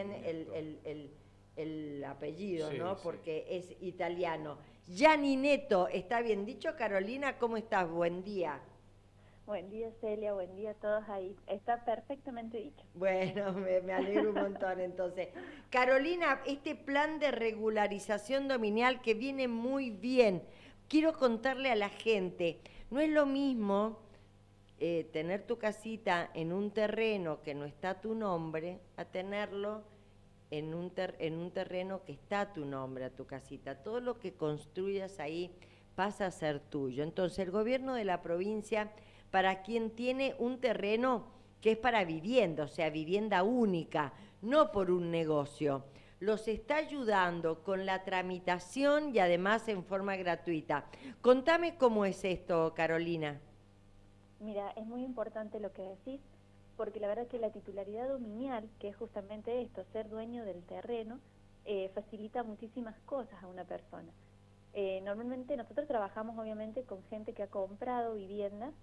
bien el apellido, Sí, ¿no? sí. Porque es italiano. Gianni Neto, ¿está bien dicho? Carolina, ¿cómo estás? Buen día. Buen día, Celia, buen día a todos ahí. Está perfectamente dicho. Bueno, me alegro un montón entonces. Carolina, este plan de regularización dominial que viene muy bien, quiero contarle a la gente, no es lo mismo tener tu casita en un terreno que no está a tu nombre, a tenerlo en un terreno que está a tu nombre, a tu casita. Todo lo que construyas ahí pasa a ser tuyo. Entonces, el gobierno de la provincia, para quien tiene un terreno que es para vivienda, o sea, vivienda única, no por un negocio, los está ayudando con la tramitación y además en forma gratuita. Contame cómo es esto, Carolina. Mira, es muy importante lo que decís, porque la verdad que la titularidad dominial, que es justamente esto, ser dueño del terreno, facilita muchísimas cosas a una persona. Normalmente nosotros trabajamos obviamente con gente que ha comprado viviendas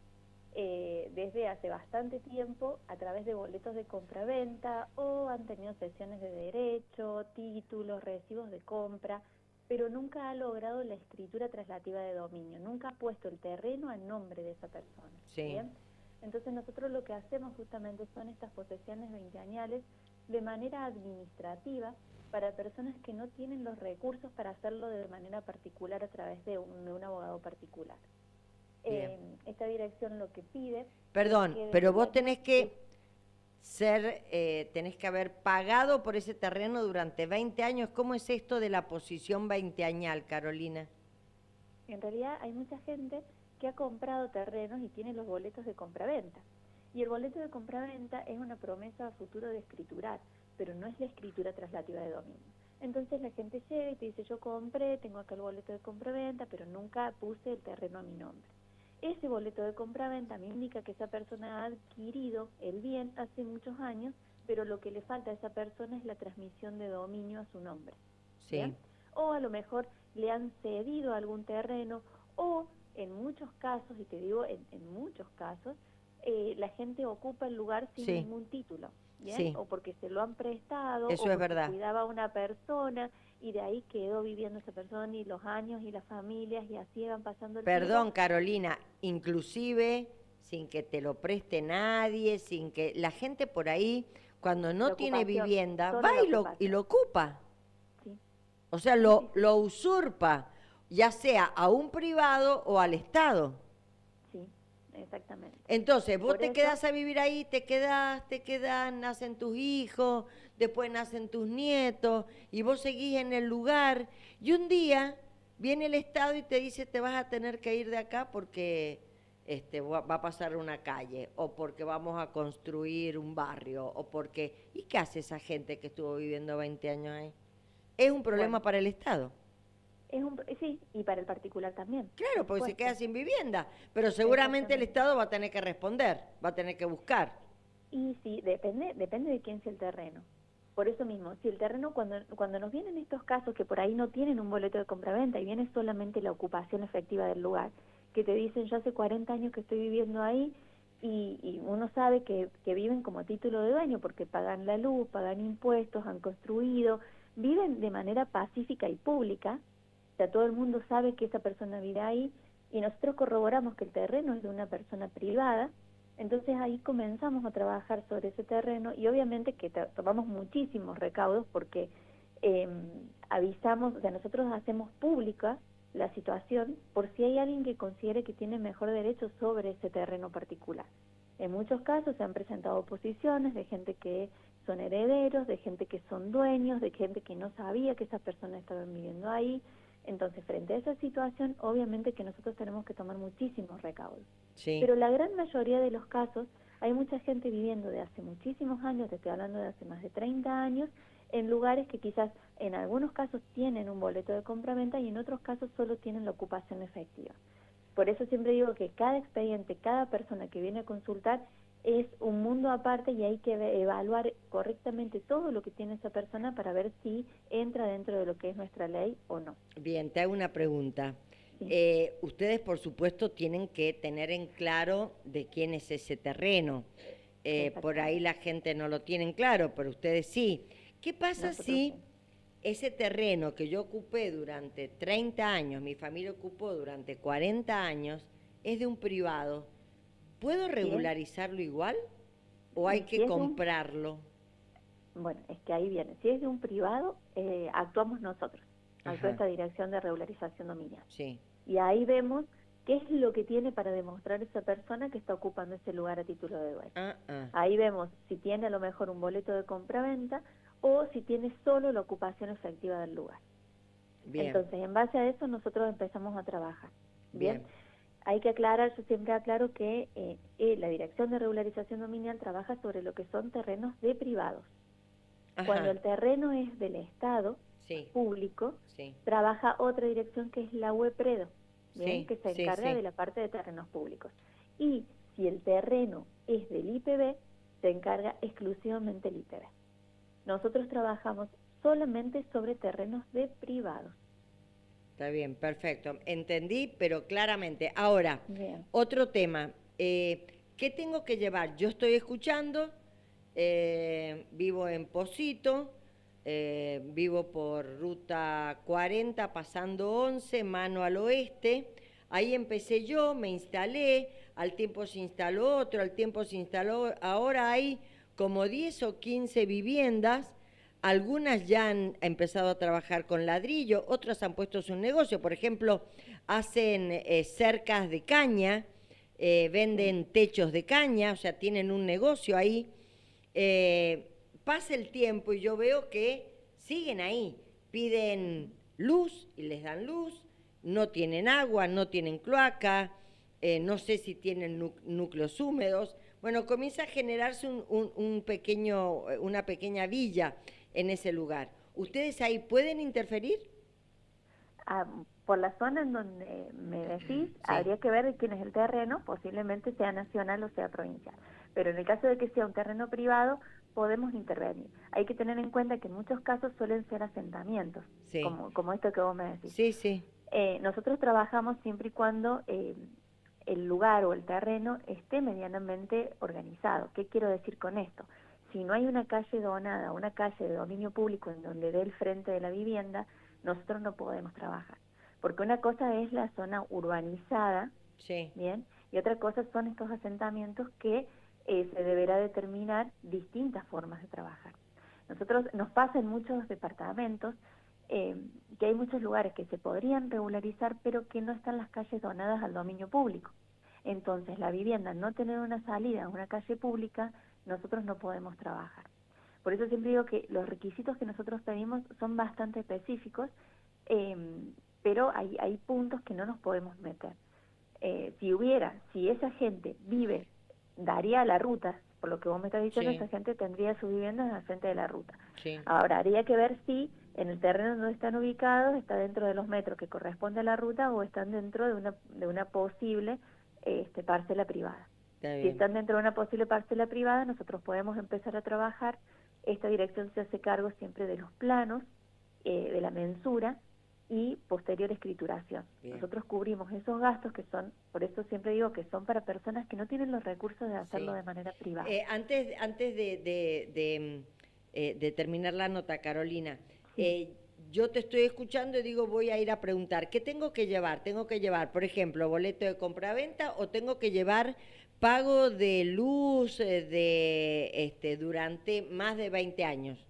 desde hace bastante tiempo a través de boletos de compraventa o han tenido sesiones de derecho, títulos, recibos de compra, pero nunca ha logrado la escritura traslativa de dominio, nunca ha puesto el terreno a nombre de esa persona. Sí. ¿Bien? Entonces nosotros lo que hacemos justamente son estas posesiones veinteañales de manera administrativa para personas que no tienen los recursos para hacerlo de manera particular a través de un abogado particular. Esta dirección lo que pide... Perdón, es que pero vos la... tenés que tenés que haber pagado por ese terreno durante 20 años. ¿Cómo es esto de la posición veinteañal, Carolina? En realidad hay mucha gente que ha comprado terrenos y tiene los boletos de compraventa. Y el boleto de compraventa es una promesa a futuro de escriturar, pero no es la escritura traslativa de dominio. Entonces la gente llega y te dice, yo compré, tengo acá el boleto de compraventa, pero nunca puse el terreno a mi nombre. Ese boleto de compraventa me indica que esa persona ha adquirido el bien hace muchos años, pero lo que le falta a esa persona es la transmisión de dominio a su nombre. Sí. ¿Bien? O a lo mejor le han cedido algún terreno, o en muchos casos, y te digo en muchos casos, la gente ocupa el lugar sin Sí. ningún título, ¿bien? Sí. O porque se lo han prestado, Eso o es porque verdad. cuidaba a una persona, y de ahí quedó viviendo esa persona, y los años, y las familias, y así van pasando el Perdón, tiempo. Carolina, inclusive sin que te lo preste nadie, sin que la gente por ahí, cuando no La tiene ocupación, vivienda, solo va la y lo ocupación. ocupa. Sí. O sea, Sí, lo, sí, sí. lo usurpa, ya sea a un privado o al Estado. Sí, exactamente. Entonces, vos Por te eso, quedás a vivir ahí, te quedás, nacen tus hijos, después nacen tus nietos, y vos seguís en el lugar, y un día viene el Estado y te dice, te vas a tener que ir de acá porque va a pasar una calle, o porque vamos a construir un barrio, o porque... ¿Y qué hace esa gente que estuvo viviendo 20 años ahí? Es un problema bueno, para el Estado. sí, y para el particular también, Claro, por porque se supuesto. queda sin vivienda, pero seguramente el Exactamente. Estado va a tener que responder, va a tener que buscar. Y sí, depende de quién sea el terreno. Por eso mismo, si el terreno, cuando nos vienen estos casos que por ahí no tienen un boleto de compraventa y viene solamente la ocupación efectiva del lugar, que te dicen, yo hace 40 años que estoy viviendo ahí, y uno sabe que viven como título de dueño porque pagan la luz, pagan impuestos, han construido, viven de manera pacífica y pública, o sea, todo el mundo sabe que esa persona vive ahí, y nosotros corroboramos que el terreno es de una persona privada. Entonces ahí comenzamos a trabajar sobre ese terreno y obviamente que tomamos muchísimos recaudos porque avisamos, o sea, nosotros hacemos pública la situación por si hay alguien que considere que tiene mejor derecho sobre ese terreno particular. En muchos casos se han presentado oposiciones de gente que son herederos, de gente que son dueños, de gente que no sabía que esas personas estaban viviendo ahí. Entonces, frente a esa situación, obviamente que nosotros tenemos que tomar muchísimos recaudos. Sí. Pero la gran mayoría de los casos, hay mucha gente viviendo de hace muchísimos años, te estoy hablando de hace más de 30 años, en lugares que quizás en algunos casos tienen un boleto de compraventa y en otros casos solo tienen la ocupación efectiva. Por eso siempre digo que cada expediente, cada persona que viene a consultar es un mundo aparte y hay que evaluar correctamente todo lo que tiene esa persona para ver si entra dentro de lo que es nuestra ley o no. Bien, te hago una pregunta. Sí. Ustedes, por supuesto, tienen que tener en claro de quién es ese terreno. Por ahí la gente no lo tiene en claro, pero ustedes sí. ¿Qué pasa Nosotros si ese terreno que yo ocupé durante 30 años, mi familia ocupó durante 40 años, es de un privado? ¿Puedo si es, regularizarlo igual o hay y que si es de un, comprarlo? bueno, es que ahí viene, si es de un privado, actuamos nosotros, actúa Ajá, esta dirección de regularización dominial. sí. Y ahí vemos qué es lo que tiene para demostrar esa persona que está ocupando ese lugar a título de dueño. Ah, ah, Ahí vemos si tiene a lo mejor un boleto de compra-venta o si tiene solo la ocupación efectiva del lugar. bien, Entonces, en base a eso nosotros empezamos a trabajar. Bien, bien. hay que aclarar, yo siempre aclaro que la Dirección de Regularización Dominial trabaja sobre lo que son terrenos de privados. Cuando Ajá, el terreno es del Estado, sí, público, sí, trabaja otra dirección que es la UEPREDO, bien, sí, que se sí, encarga sí. de la parte de terrenos públicos. Y si el terreno es del IPB, se encarga exclusivamente el IPB. Nosotros trabajamos solamente sobre terrenos de privados. Está bien, perfecto. Entendí, pero claramente. Ahora, Bien. otro tema. ¿Qué tengo que llevar? Yo estoy escuchando, vivo en Posito, vivo por ruta 40, pasando 11, mano al oeste. Ahí empecé yo, me instalé, al tiempo se instaló otro, al tiempo se instaló. Ahora hay como 10 o 15 viviendas. Algunas ya han empezado a trabajar con ladrillo, otras han puesto su negocio. Por ejemplo, hacen cercas de caña, Sí. venden techos de caña, o sea, tienen un negocio ahí. Pasa el tiempo y yo veo que siguen ahí, piden luz y les dan luz, no tienen agua, no tienen cloaca, no sé si tienen núcleos húmedos. Bueno, comienza a generarse un pequeño, una pequeña villa en ese lugar. ¿Ustedes ahí pueden interferir? Ah, por la zona en donde me decís, Sí, habría que ver de quién es el terreno, posiblemente sea nacional o sea provincial. Pero en el caso de que sea un terreno privado, podemos intervenir. Hay que tener en cuenta que en muchos casos suelen ser asentamientos, sí, como esto que vos me decís. sí, sí, Nosotros trabajamos siempre y cuando el lugar o el terreno esté medianamente organizado. ¿Qué quiero decir con esto? Si no hay una calle donada, una calle de dominio público en donde dé el frente de la vivienda, nosotros no podemos trabajar. Porque una cosa es la zona urbanizada, sí, ¿bien? Y otra cosa son estos asentamientos que se deberá determinar distintas formas de trabajar. Nosotros nos pasa en muchos departamentos eh, que hay muchos lugares que se podrían regularizar, pero que no están las calles donadas al dominio público. Entonces, la vivienda no tener una salida a una calle pública, nosotros no podemos trabajar. Por eso siempre digo que los requisitos que nosotros pedimos son bastante específicos, eh, pero hay puntos que no nos podemos meter. Si esa gente vive, daría la ruta, por lo que vos me estás diciendo, sí, esa gente tendría su vivienda en el frente de la ruta. sí. Ahora, habría que ver si en el terreno donde están ubicados está dentro de los metros que corresponde a la ruta o están dentro de una posible parcela privada. Está Si bien. están dentro de una posible parcela privada, nosotros podemos empezar a trabajar. Esta dirección se hace cargo siempre de los planos, de la mensura y posterior escrituración. Bien. Nosotros cubrimos esos gastos que son, por eso siempre digo que son para personas que no tienen los recursos de hacerlo Sí. de manera privada. Antes de terminar la nota, Carolina, Sí. yo te estoy escuchando y digo, voy a ir a preguntar, ¿qué tengo que llevar? ¿Tengo que llevar, por ejemplo, boleto de compra-venta o tengo que llevar pago de luz durante más de 20 años?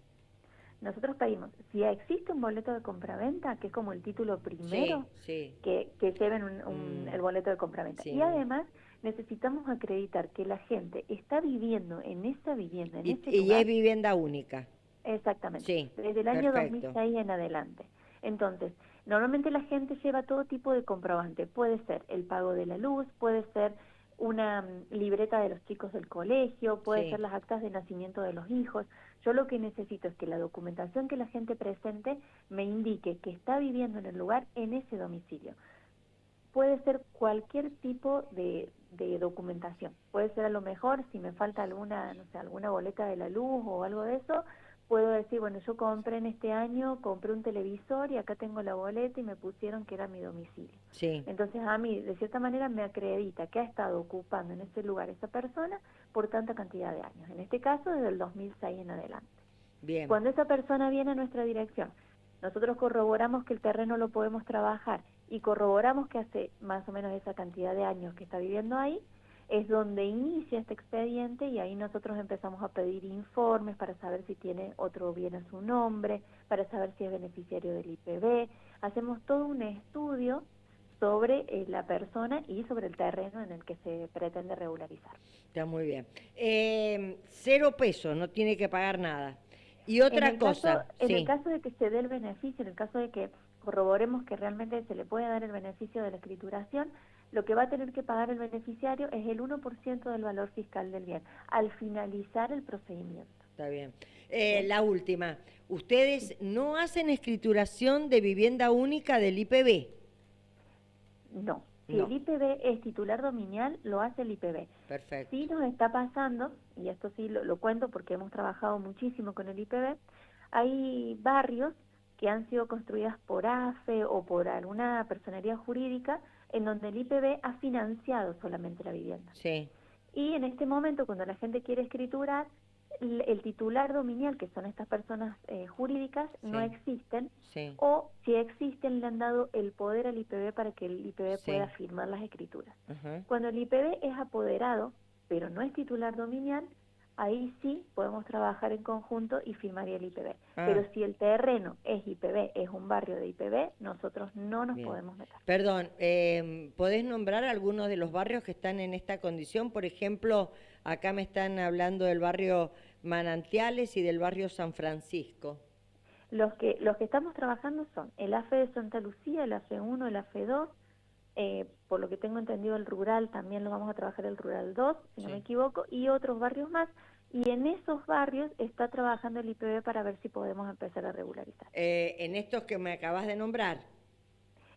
Nosotros pedimos, si existe un boleto de compraventa, que es como el título Sí, primero, sí. que lleven Mm, el boleto de compraventa. sí, Y además necesitamos acreditar que la gente está viviendo en esa vivienda, en ese y es lugar, vivienda única. exactamente, Sí, desde el año perfecto. 2006 en adelante. Entonces, normalmente la gente lleva todo tipo de comprobante. Puede ser el pago de la luz, puede ser una libreta de los chicos del colegio, puede ser Sí, las actas de nacimiento de los hijos. Yo lo que necesito es que la documentación que la gente presente me indique que está viviendo en el lugar en ese domicilio. Puede ser cualquier tipo de documentación. Puede ser a lo mejor, si me falta alguna, no sé, alguna boleta de la luz o algo de eso, puedo decir, bueno, yo compré en este año, compré un televisor y acá tengo la boleta y me pusieron que era mi domicilio. sí. Entonces a mí, de cierta manera, me acredita que ha estado ocupando en ese lugar esa persona por tanta cantidad de años. En este caso, desde el 2006 en adelante. Bien. Cuando esa persona viene a nuestra dirección, nosotros corroboramos que el terreno lo podemos trabajar y corroboramos que hace más o menos esa cantidad de años que está viviendo ahí, es donde inicia este expediente y ahí nosotros empezamos a pedir informes para saber si tiene otro bien a su nombre, para saber si es beneficiario del IPB. Hacemos todo un estudio sobre la persona y sobre el terreno en el que se pretende regularizar. Está muy bien. 0 pesos, no tiene que pagar nada. Y otra cosa, En sí. el caso de que se dé el beneficio, en el caso de que corroboremos que realmente se le puede dar el beneficio de la escrituración, lo que va a tener que pagar el beneficiario es el 1% del valor fiscal del bien, al finalizar el procedimiento. Está bien. La última, ustedes no hacen escrituración de vivienda única del IPB. No. Si No. el IPB es titular dominial, lo hace el IPB. Perfecto. Sí nos está pasando, y esto sí lo cuento porque hemos trabajado muchísimo con el IPB, hay barrios que han sido construidas por AFE o por alguna personería jurídica en donde el IPB ha financiado solamente la vivienda. Sí. Y en este momento, cuando la gente quiere escriturar, el titular dominial, que son estas personas jurídicas, Sí. no existen, Sí. o si existen le han dado el poder al IPB para que el IPB Sí. pueda firmar las escrituras. Ajá. Cuando el IPB es apoderado, pero no es titular dominial, ahí sí podemos trabajar en conjunto y firmaría el IPB. Ah. Pero si el terreno es IPB, es un barrio de IPB, nosotros no nos Bien. podemos meter. Perdón, ¿podés nombrar algunos de los barrios que están en esta condición? Por ejemplo, acá me están hablando del barrio Manantiales y del barrio San Francisco. Los que estamos trabajando son el AFE de Santa Lucía, el AFE 1, el AFE 2, por lo que tengo entendido el rural, también lo vamos a trabajar el rural 2, si no Sí. me equivoco, y otros barrios más, y en esos barrios está trabajando el IPB para ver si podemos empezar a regularizar. En estos que me acabas de nombrar.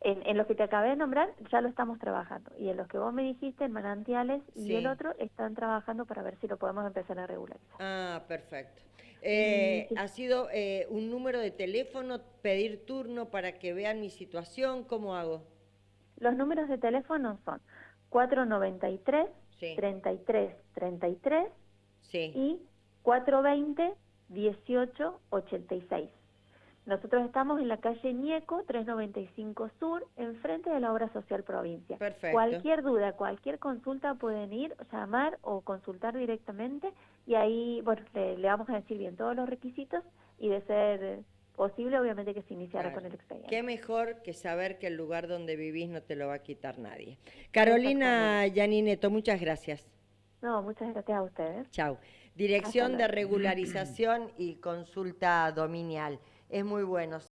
En los que te acabé de nombrar ya lo estamos trabajando, y en los que vos me dijiste, en Manantiales y Sí. el otro, están trabajando para ver si lo podemos empezar a regularizar. Ah, perfecto. Sí. ¿Ha sido un número de teléfono, pedir turno para que vean mi situación? ¿Cómo hago? Los números de teléfono son 493, Sí. 33, 33 Sí. y 420, 18, 86. Nosotros estamos en la calle Ñeco, 395 Sur, enfrente de la Obra Social Provincia. Perfecto. Cualquier duda, cualquier consulta pueden ir, llamar o consultar directamente y ahí, bueno, le vamos a decir bien todos los requisitos y de ser posible, obviamente que se iniciara Claro. con el expediente. Qué mejor que saber que el lugar donde vivís no te lo va a quitar nadie. Carolina Yanineto, muchas gracias. No, muchas gracias a ustedes. Chau. Dirección Hasta de luego. Regularización y Consulta Dominial. Es muy bueno.